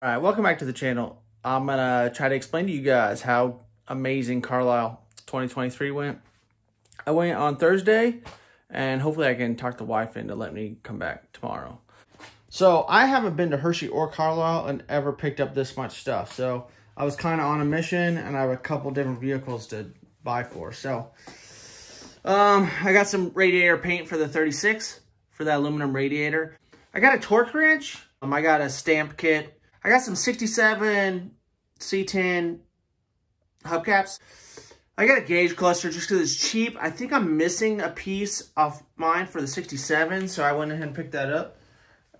All right, welcome back to the channel. I'm gonna try to explain to you guys how amazing Carlisle 2023 went. I went on Thursday, and hopefully I can talk the wife into letting me come back tomorrow. So I haven't been to Hershey or Carlisle and ever picked up this much stuff. So I was kind of on a mission, and I have a couple different vehicles to buy for. So I got some radiator paint for the 36 for that aluminum radiator. I got a torque wrench. I got a stamp kit. I got some 67 C10 hubcaps. I got a gauge cluster just because it's cheap. I think I'm missing a piece of mine for the 67, so I went ahead and picked that up.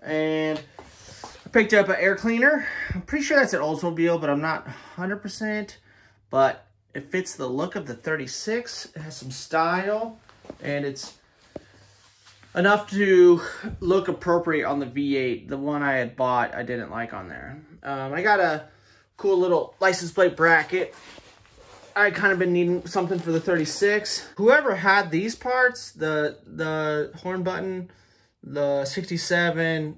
And I picked up an air cleaner. I'm pretty sure that's an Oldsmobile, but I'm not 100%. But it fits the look of the 36. It has some style, and it's enough to look appropriate on the V8. The one I had bought, I didn't like on there. I got a cool little license plate bracket. I kind of been needing something for the 36. Whoever had these parts, the horn button, the 67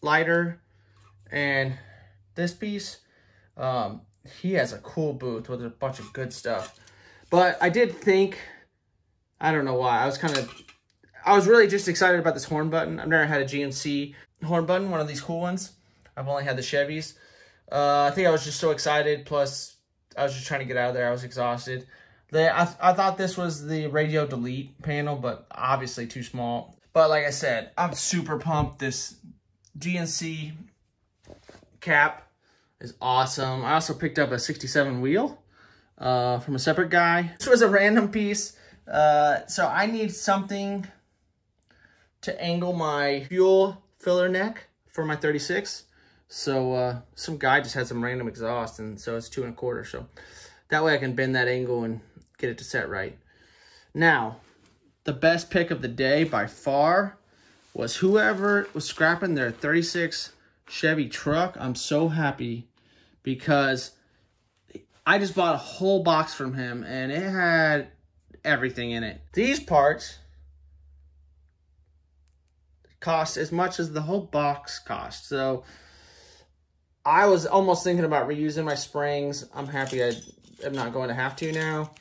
lighter, and this piece, he has a cool booth with a bunch of good stuff. But I did think, I don't know why, I was really just excited about this horn button. I've never had a GMC horn button, one of these cool ones. I've only had the Chevys. I think I was just so excited. Plus, I was just trying to get out of there. I was exhausted. I thought this was the radio delete panel, but obviously too small. But like I said, I'm super pumped. This GMC cap is awesome. I also picked up a 67 wheel from a separate guy. This was a random piece. So I need something to angle my fuel filler neck for my 36. So some guy just had some random exhaust, and so it's 2 1/4. So that way I can bend that angle and get it to set right. Now, the best pick of the day by far was whoever was scrapping their 36 Chevy truck. I'm so happy because I just bought a whole box from him, and it had everything in it. These parts cost as much as the whole box cost. So I was almost thinking about reusing my springs. I'm happy I'm not going to have to now.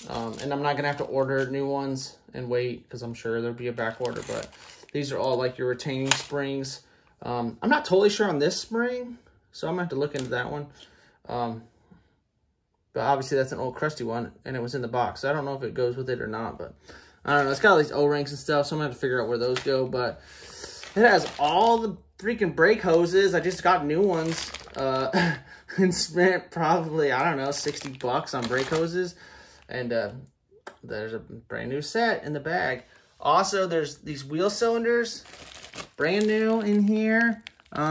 And I'm not going to have to order new ones and wait, because I'm sure there'll be a back order. But these are all like your retaining springs. I'm not totally sure on this spring, so I'm going to have to look into that one. But obviously that's an old crusty one, and it was in the box. So I don't know if it goes with it or not, but I don't know. It's got all these O-rings and stuff, so I'm going to have to figure out where those go. But it has all the freaking brake hoses. I just got new ones and spent probably, I don't know, 60 bucks on brake hoses. And there's a brand new set in the bag. Also, there's these wheel cylinders, brand new in here.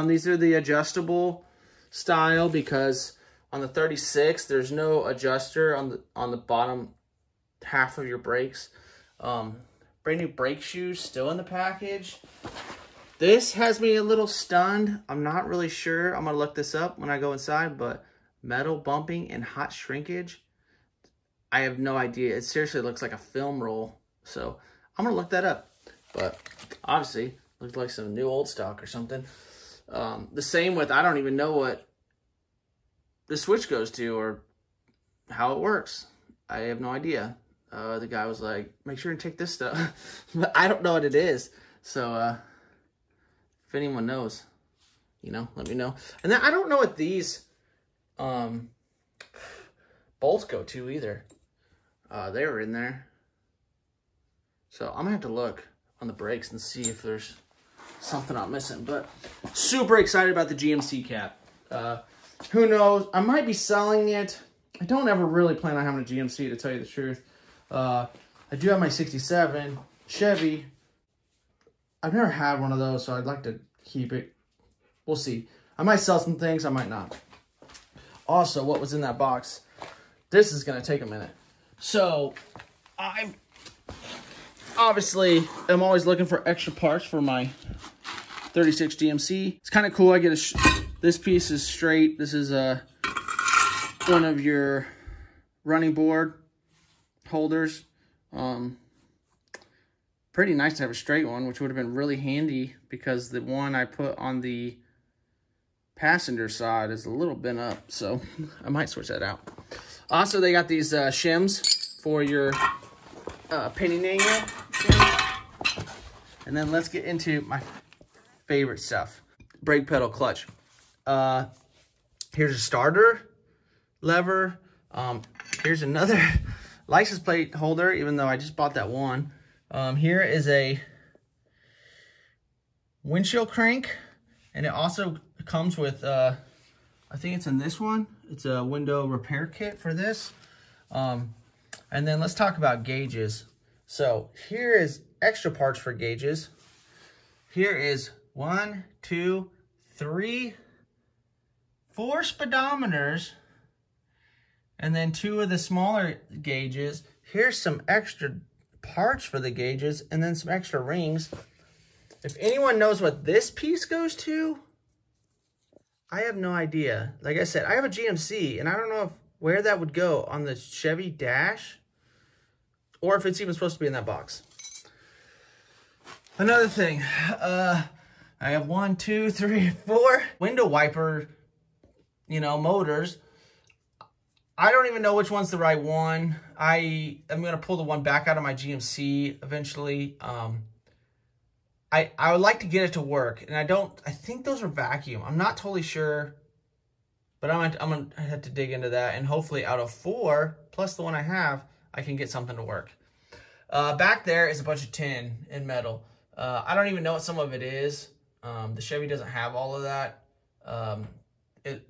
These are the adjustable style, because on the 36, there's no adjuster on the bottom half of your brakes. Brand new brake shoes still in the package. This has me a little stunned. I'm not really sure. I'm going to look this up when I go inside, but metal bumping and hot shrinkage. I have no idea. It seriously looks like a film roll. So I'm going to look that up. But obviously, looks like some new old stock or something. The same with, I don't even know what the switch goes to or how it works. I have no idea. The guy was like, make sure and take this stuff. But I don't know what it is. So if anyone knows, you know, let me know. And then I don't know what these bolts go to either. They were in there. So I'm gonna have to look on the brakes and see if there's something I'm missing. But super excited about the GMC cap. Who knows? I might be selling it. I don't ever really plan on having a GMC, to tell you the truth. I do have my 67 Chevy. I've never had one of those, so I'd like to keep it. We'll see. I might sell some things, I might not. Also, what was in that box? This is going to take a minute. So, I obviously am always looking for extra parts for my 36 GMC. It's kind of cool. I get this piece is straight. This is one of your running board holders. Pretty nice to have a straight one, which would have been really handy, because the one I put on the passenger side is a little bent up, so I might switch that out. Also, they got these shims for your pinning angle. And then let's get into my favorite stuff. Brake pedal clutch. Here's a starter lever. Here's another license plate holder, even though I just bought that one. Here is a windshield crank, and it also comes with, I think it's in this one. It's a window repair kit for this. And then let's talk about gauges. So here is extra parts for gauges. Here is 1, 2, 3, 4 speedometers, and then 2 of the smaller gauges. Here's some extra parts for the gauges, and then some extra rings. If anyone knows what this piece goes to, I have no idea. Like I said, I have a GMC, and I don't know where that would go on the Chevy dash, or if it's even supposed to be in that box. Another thing, I have 1, 2, 3, 4 window wiper, you know, motors. I don't even know which one's the right one. I am going to pull the one back out of my GMC eventually. I would like to get it to work, and I think those are vacuum. I'm not totally sure, but I'm going to have to dig into that, and hopefully out of 4, plus the one I have, I can get something to work. Back there is a bunch of tin and metal. I don't even know what some of it is. The Chevy doesn't have all of that.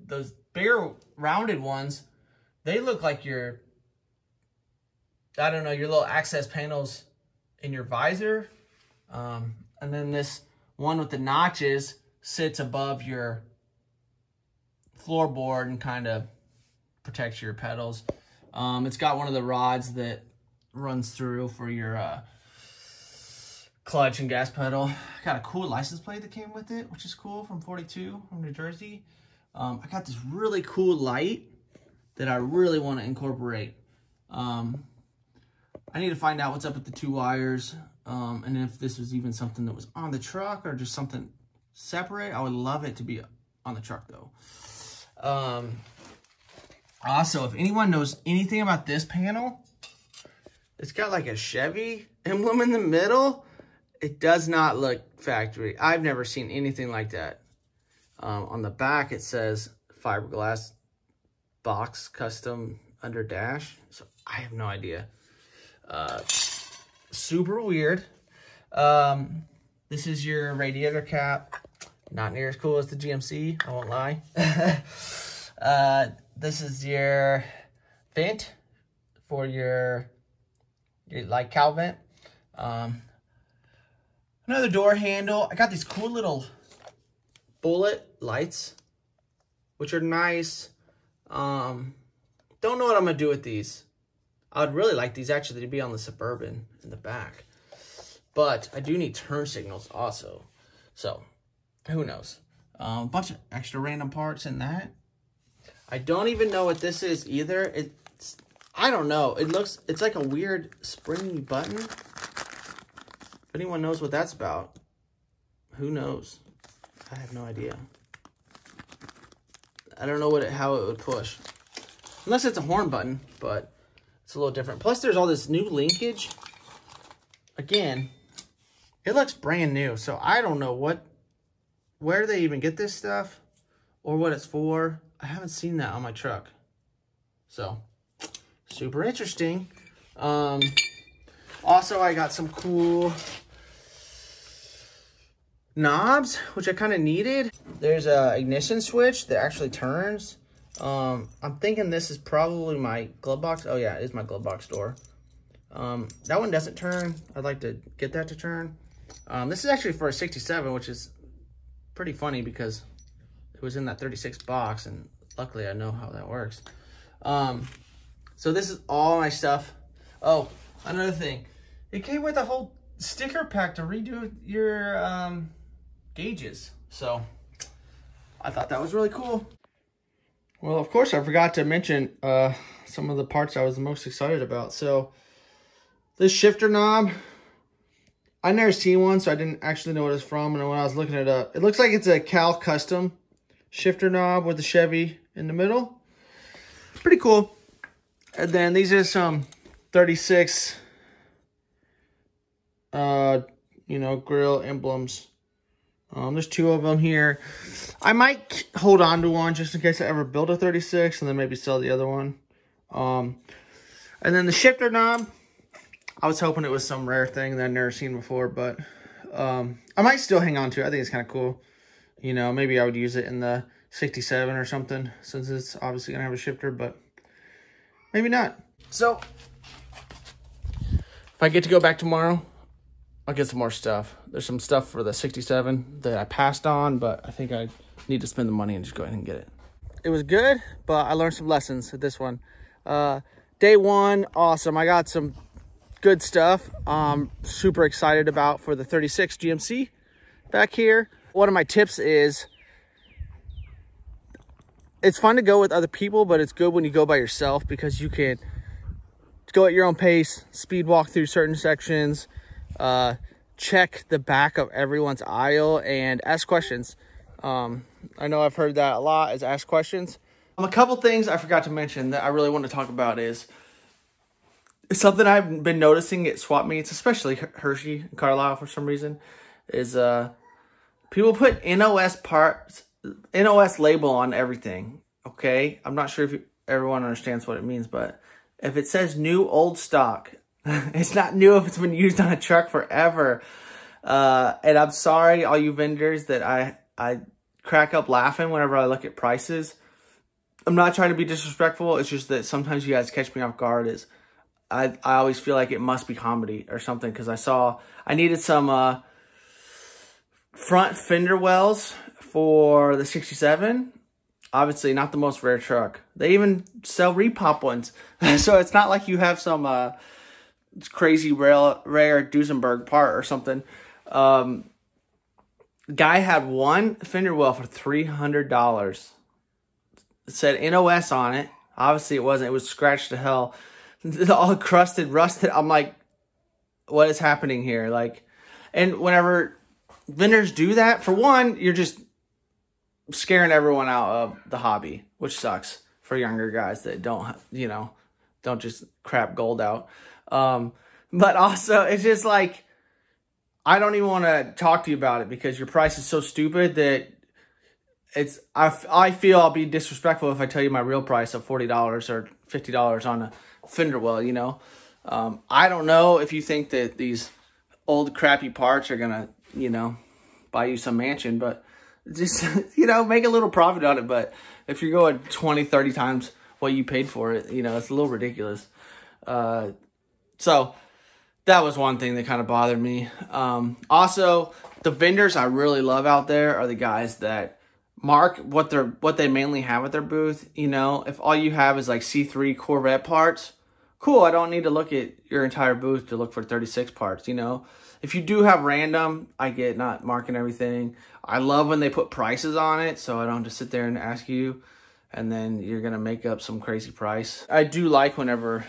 Those bigger rounded ones, they look like your, I don't know, your little access panels in your visor. And then this one with the notches sits above your floorboard and kind of protects your pedals. It's got one of the rods that runs through for your clutch and gas pedal. Got a cool license plate that came with it, which is cool, from 42 from New Jersey. I got this really cool light that I really want to incorporate. I need to find out what's up with the 2 wires, and if this was even something that was on the truck or just something separate. I would love it to be on the truck though. Also, if anyone knows anything about this panel, it's got like a Chevy emblem in the middle. It does not look factory. I've never seen anything like that. On the back, it says fiberglass box custom under dash. So I have no idea. Super weird. This is your radiator cap. Not near as cool as the GMC, I won't lie. This is your vent for your like cowl vent. Another door handle. I got these cool little bullet lights, which are nice. Don't know what I'm gonna do with these. I'd really like these actually to be on the Suburban in the back, but I do need turn signals also. So who knows? A bunch of extra random parts in that. I don't even know what this is either. I don't know. It's like a weird springy button. If anyone knows what that's about, who knows? I have no idea. I don't know how it would push. Unless it's a horn button, but it's a little different. Plus, there's all this new linkage. Again, it looks brand new, so I don't know where they even get this stuff or what it's for. I haven't seen that on my truck. So, super interesting. Also, I got some cool knobs, which I kind of needed. There's a ignition switch that actually turns. I'm thinking this is probably my glove box. Oh yeah, it is my glove box door. That one doesn't turn. I'd like to get that to turn. This is actually for a 67, which is pretty funny because it was in that 36 box, and luckily I know how that works. So this is all my stuff. Oh, another thing. It came with a whole sticker pack to redo your gauges. So I thought that was really cool. Well, of course, I forgot to mention some of the parts I was the most excited about. So this shifter knob, I never seen one, so I didn't actually know what it's from. And when I was looking it up, it looks like it's a Cal Custom shifter knob with the Chevy in the middle. Pretty cool. And then these are some 36, you know, grill emblems. There's 2 of them here. I might hold on to one just in case I ever build a 36 and then maybe sell the other one. And then the shifter knob, I was hoping it was some rare thing that I've never seen before, but I might still hang on to it. I think it's kind of cool. You know, maybe I would use it in the 67 or something, since it's obviously going to have a shifter, but maybe not. So, if I get to go back tomorrow, I'll get some more stuff. There's some stuff for the 67 that I passed on, but I think I need to spend the money and just go ahead and get it. It was good, but I learned some lessons at this one. Day 1, awesome. I got some good stuff. Super excited about for the 36 GMC back here. One of my tips is, it's fun to go with other people, but it's good when you go by yourself because you can go at your own pace, speed walk through certain sections, check the back of everyone's aisle, and ask questions. I know I've heard that a lot, is ask questions. A couple things I forgot to mention that I really want to talk about is something I've been noticing at swap meets, especially Hershey and Carlisle for some reason, is people put NOS parts, NOS label on everything. Okay, I'm not sure if everyone understands what it means, but if it says new old stock, it's not new if it's been used on a truck forever. And I'm sorry, all you vendors, that I crack up laughing whenever I look at prices. I'm not trying to be disrespectful. It's just that sometimes you guys catch me off guard. I always feel like it must be comedy or something, because I needed some front fender wells for the 67. Obviously not the most rare truck. They even sell repop ones. So it's not like you have some crazy rare Duesenberg part or something. Guy had one fender well for $300. It said NOS on it. Obviously it wasn't. It was scratched to hell. All crusted, rusted. I'm like, what is happening here? Like, and whenever vendors do that, for one, you're just scaring everyone out of the hobby, which sucks for younger guys that don't, you know, don't just crap gold out. But also, it's just like, I don't even want to talk to you about it because your price is so stupid that I feel I'll be disrespectful if I tell you my real price of $40 or $50 on a fender well, you know. I don't know if you think that these old crappy parts are gonna, you know, buy you some mansion, but just, you know, make a little profit on it. But if you're going 20, 30 times what you paid for it, you know, it's a little ridiculous. So that was one thing that kind of bothered me. Also, the vendors I really love out there are the guys that mark what they mainly have at their booth. You know, if all you have is like C3 Corvette parts, cool. I don't need to look at your entire booth to look for 36 parts, you know. If you do have random, I get not marking everything. I love when they put prices on it, so I don't just sit there and ask you, and then you're going to make up some crazy price. I do like whenever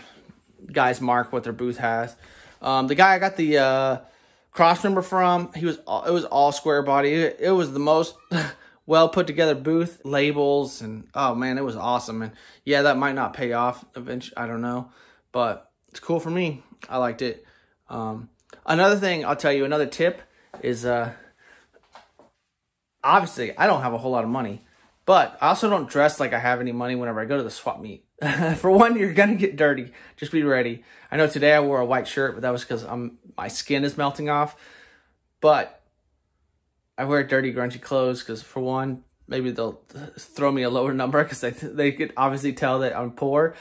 guys mark what their booth has. The guy I got the cross member from, it was all square body. It was the most well put together booth, labels, and oh man, it was awesome. And yeah, that might not pay off eventually, I don't know, but it's cool for me. I liked it. Another thing I'll tell you, another tip is, obviously I don't have a whole lot of money, but I also don't dress like I have any money whenever I go to the swap meet. For one, you're gonna get dirty. Just be ready. I know today I wore a white shirt, but that was because my skin is melting off. But I wear dirty, grungy clothes because, for one, maybe they'll throw me a lower number because they could obviously tell that I'm poor,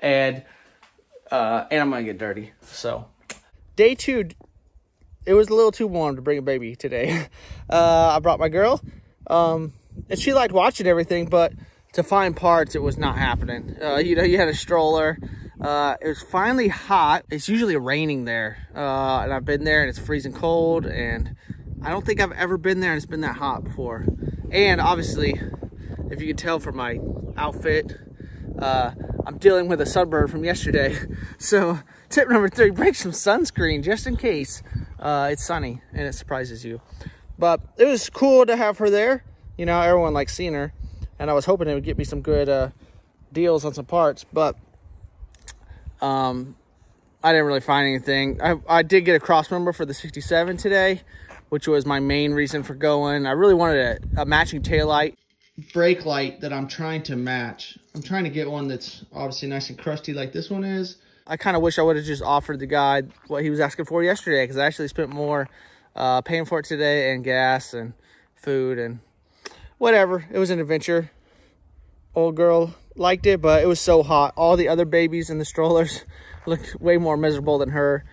and I'm gonna get dirty. So, day 2, it was a little too warm to bring a baby today. I brought my girl, and she liked watching everything, but to find parts, it was not happening. You know, you had a stroller. It was finally hot. It's usually raining there, and I've been there and it's freezing cold, and I don't think I've ever been there and it's been that hot before. And obviously, if you can tell from my outfit, I'm dealing with a sunburn from yesterday. So tip number 3, bring some sunscreen just in case it's sunny and it surprises you. But it was cool to have her there. You know, everyone likes seeing her. and I was hoping it would get me some good deals on some parts, but I didn't really find anything. I did get a cross member for the 67 today, which was my main reason for going. I really wanted a matching taillight, brake light that I'm trying to match. I'm trying to get one that's obviously nice and crusty like this one is. I kind of wish I would have just offered the guy what he was asking for yesterday, because I actually spent more paying for it today, and gas and food and whatever. It was an adventure. Old girl liked it, but it was so hot. All the other babies in the strollers looked way more miserable than her.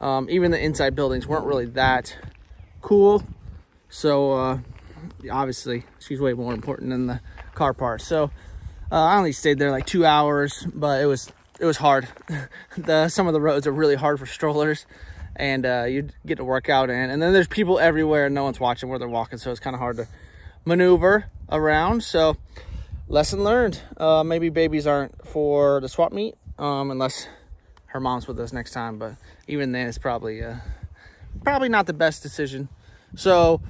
Even the inside buildings weren't really that cool. So obviously she's way more important than the car part. So I only stayed there like 2 hours, but it was hard. Some of the roads are really hard for strollers, and you get to work out in. And then there's people everywhere, and no one's watching where they're walking, so it's kind of hard to maneuver around. So lesson learned. Maybe babies aren't for the swap meet, unless her mom's with us next time. But even then, it's probably not the best decision. So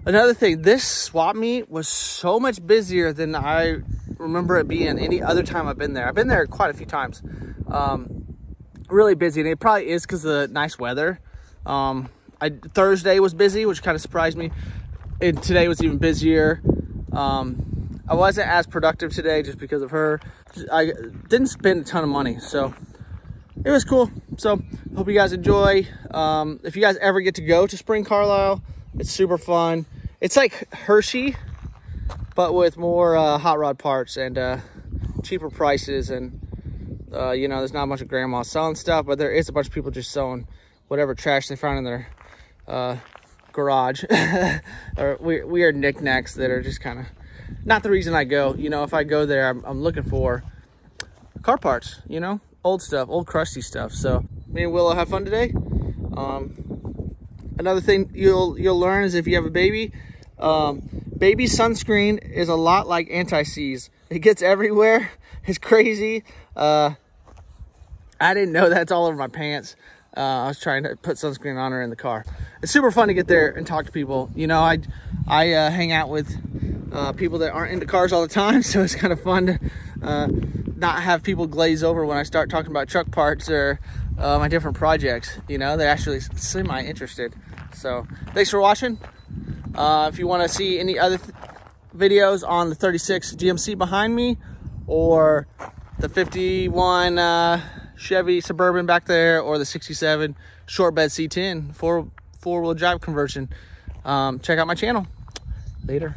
another thing, this swap meet was so much busier than I remember it being any other time I've been there. I've been there quite a few times. Really busy, and it probably is because of the nice weather. Thursday was busy, which kind of surprised me, and today was even busier. I wasn't as productive today just because of her. I didn't spend a ton of money, so it was cool. So hope you guys enjoy. If you guys ever get to go to Spring Carlisle, it's super fun. It's like Hershey, but with more hot rod parts and cheaper prices. And you know, there's not a bunch of grandmas selling stuff, but there is a bunch of people just selling whatever trash they found in their garage or weird knickknacks that are just kind of not the reason I go. You know, if I go there, I'm looking for car parts, you know, old stuff, old crusty stuff. So me and Willow have fun today. Another thing you'll learn is if you have a baby, baby sunscreen is a lot like anti-seize. It gets everywhere. It's crazy. I didn't know that's all over my pants. I was trying to put sunscreen on her in the car. It's super fun to get there and talk to people. You know, I hang out with people that aren't into cars all the time, so it's kind of fun to not have people glaze over when I start talking about truck parts or my different projects. You know, they're actually semi-interested. So thanks for watching. If you want to see any other videos on the 36 GMC behind me, or the 51 Chevy Suburban back there, or the 67 short bed C10 four-wheel drive conversion, check out my channel. Later.